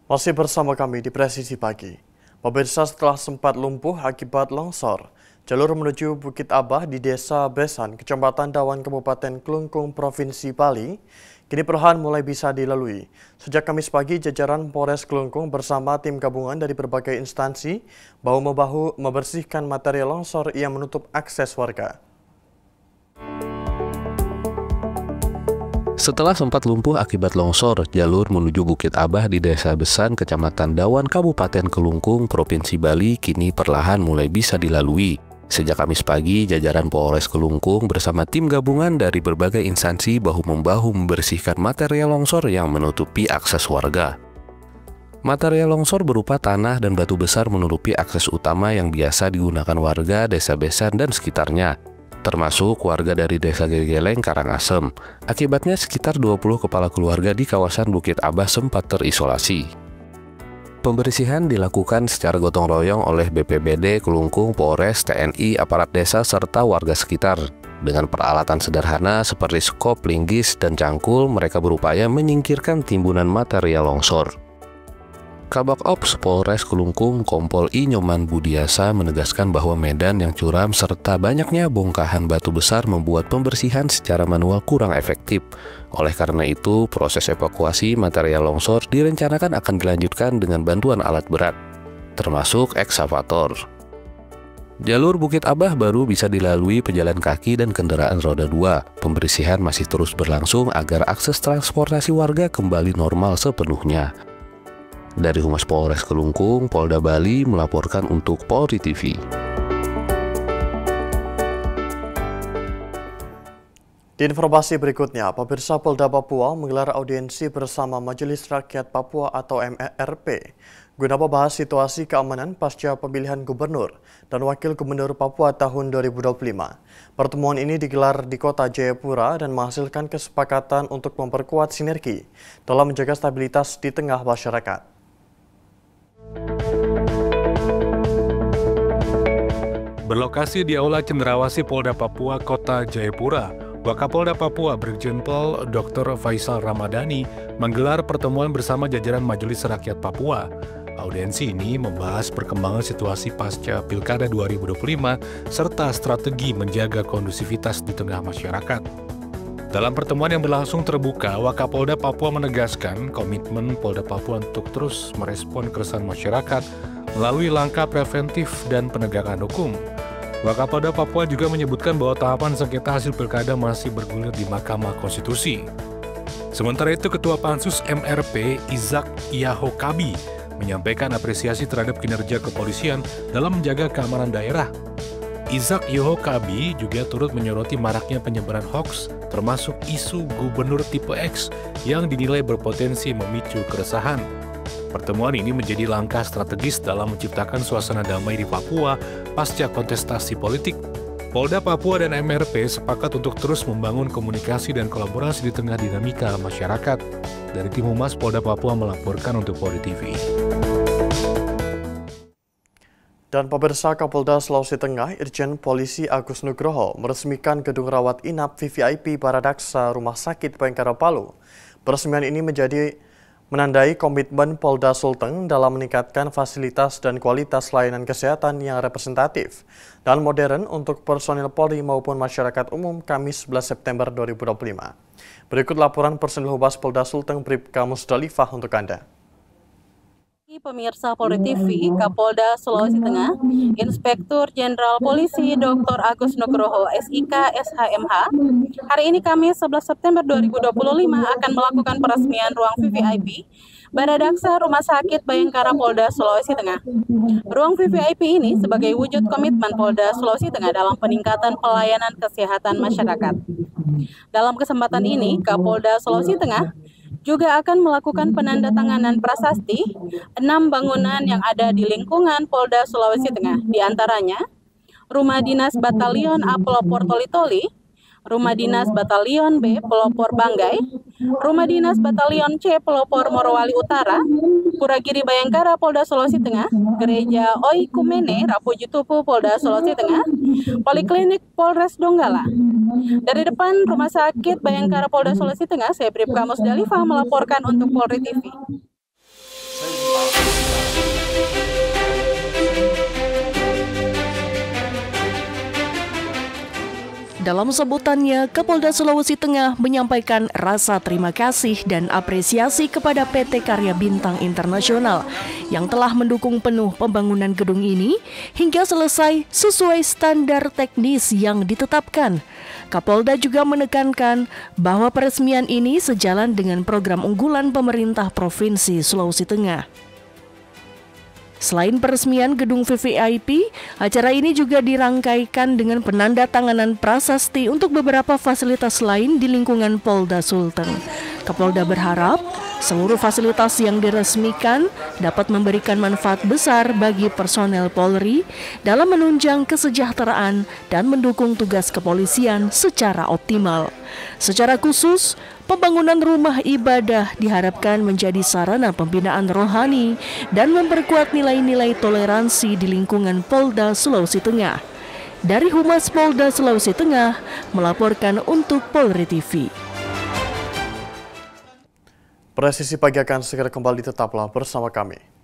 Masih bersama kami di Presisi Pagi. Pemirsa, setelah sempat lumpuh akibat longsor, jalur menuju Bukit Abah di Desa Besan, Kecamatan Dawan, Kabupaten Klungkung, Provinsi Bali, kini perlahan mulai bisa dilalui. Sejak Kamis pagi, jajaran Polres Klungkung bersama tim gabungan dari berbagai instansi bahu-membahu membersihkan material longsor yang menutup akses warga. Setelah sempat lumpuh akibat longsor, jalur menuju Bukit Abah di Desa Besan, Kecamatan Dawan, Kabupaten Klungkung, Provinsi Bali, kini perlahan mulai bisa dilalui. Sejak Kamis pagi, jajaran Polres Klungkung bersama tim gabungan dari berbagai instansi bahu-membahu membersihkan material longsor yang menutupi akses warga. Material longsor berupa tanah dan batu besar menutupi akses utama yang biasa digunakan warga Desa Besan dan sekitarnya, termasuk warga dari Desa Gegeleng, Karangasem. Akibatnya sekitar 20 kepala keluarga di kawasan Bukit Abah sempat terisolasi. Pembersihan dilakukan secara gotong royong oleh BPBD Klungkung, Polres, TNI, aparat desa, serta warga sekitar. Dengan peralatan sederhana seperti skop, linggis, dan cangkul, mereka berupaya menyingkirkan timbunan material longsor. Kabak Ops Polres Klungkung Kompol I Nyoman Budiasa menegaskan bahwa medan yang curam serta banyaknya bongkahan batu besar membuat pembersihan secara manual kurang efektif. Oleh karena itu, proses evakuasi material longsor direncanakan akan dilanjutkan dengan bantuan alat berat, termasuk ekskavator. Jalur Bukit Abah baru bisa dilalui pejalan kaki dan kendaraan roda 2. Pembersihan masih terus berlangsung agar akses transportasi warga kembali normal sepenuhnya. Dari Humas Polres Klungkung, Polda Bali melaporkan untuk Polri TV. Di informasi berikutnya, pemirsa, Polda Papua menggelar audiensi bersama Majelis Rakyat Papua atau MRP guna membahas situasi keamanan pasca pemilihan gubernur dan wakil gubernur Papua tahun 2025. Pertemuan ini digelar di kota Jayapura dan menghasilkan kesepakatan untuk memperkuat sinergi dalam menjaga stabilitas di tengah masyarakat. Berlokasi di Aula Cendrawasih Polda Papua, Kota Jayapura, Wakapolda Papua Brigjen Pol Dr. Faisal Ramadhani menggelar pertemuan bersama jajaran Majelis Rakyat Papua. Audiensi ini membahas perkembangan situasi pasca Pilkada 2025 serta strategi menjaga kondusivitas di tengah masyarakat. Dalam pertemuan yang berlangsung terbuka, Wakapolda Papua menegaskan komitmen Polda Papua untuk terus merespon keresahan masyarakat melalui langkah preventif dan penegakan hukum. Wakapolda Papua juga menyebutkan bahwa tahapan sengketa hasil pilkada masih bergulir di Mahkamah Konstitusi. Sementara itu, Ketua Pansus MRP Izak Yahokabi menyampaikan apresiasi terhadap kinerja kepolisian dalam menjaga keamanan daerah. Izak Yahokabi juga turut menyoroti maraknya penyebaran hoaks, termasuk isu gubernur tipe X yang dinilai berpotensi memicu keresahan. Pertemuan ini menjadi langkah strategis dalam menciptakan suasana damai di Papua pasca kontestasi politik. Polda Papua dan MRP sepakat untuk terus membangun komunikasi dan kolaborasi di tengah dinamika masyarakat. Dari tim Humas Polda Papua melaporkan untuk Polri TV. Dan pemirsa, Kapolda Sulawesi Tengah Irjen Polisi Agus Nugroho meresmikan gedung rawat inap VVIP Paradaksa Rumah Sakit Bayangkara Palu. Peresmian ini menandai komitmen Polda Sulteng dalam meningkatkan fasilitas dan kualitas layanan kesehatan yang representatif dan modern untuk personil Polri maupun masyarakat umum Kamis 11 September 2025. Berikut laporan personil Humas Polda Sulteng Bribka Musdalifah untuk Anda. Pemirsa Polri TV, Kapolda Sulawesi Tengah, Inspektur Jenderal Polisi Dr. Agus Nugroho, SIK, SHMH, hari ini Kamis 11 September 2025 akan melakukan peresmian ruang VVIP Paradaksa Rumah Sakit Bayangkara Polda Sulawesi Tengah. Ruang VVIP ini sebagai wujud komitmen Polda Sulawesi Tengah dalam peningkatan pelayanan kesehatan masyarakat. Dalam kesempatan ini, Kapolda Sulawesi Tengah juga akan melakukan penandatanganan prasasti 6 bangunan yang ada di lingkungan Polda Sulawesi Tengah, di antaranya Rumah Dinas Batalion A Pelopor Toli-Toli, Rumah Dinas Batalion B Pelopor Banggai, Rumah Dinas Batalion C Pelopor Morowali Utara, Puragiri Bayangkara Polda Sulawesi Tengah, Gereja Oikumene Rapujitupu Polda Sulawesi Tengah, Poliklinik Polres Donggala. Dari depan Rumah Sakit Bayangkara Polda Sulawesi Tengah, saya Bribka Musdalifah melaporkan untuk Polri TV. Dalam sebutannya, Kapolda Sulawesi Tengah menyampaikan rasa terima kasih dan apresiasi kepada PT Karya Bintang Internasional yang telah mendukung penuh pembangunan gedung ini hingga selesai sesuai standar teknis yang ditetapkan. Kapolda juga menekankan bahwa peresmian ini sejalan dengan program unggulan pemerintah Provinsi Sulawesi Tengah. Selain peresmian gedung VVIP, acara ini juga dirangkaikan dengan penandatanganan prasasti untuk beberapa fasilitas lain di lingkungan Polda Sulteng. Kapolda berharap seluruh fasilitas yang diresmikan dapat memberikan manfaat besar bagi personel Polri dalam menunjang kesejahteraan dan mendukung tugas kepolisian secara optimal. Secara khusus, pembangunan rumah ibadah diharapkan menjadi sarana pembinaan rohani dan memperkuat nilai-nilai toleransi di lingkungan Polda Sulawesi Tengah. Dari Humas Polda Sulawesi Tengah, melaporkan untuk Polri TV. Presisi pagi akan segera kembali, tetaplah bersama kami.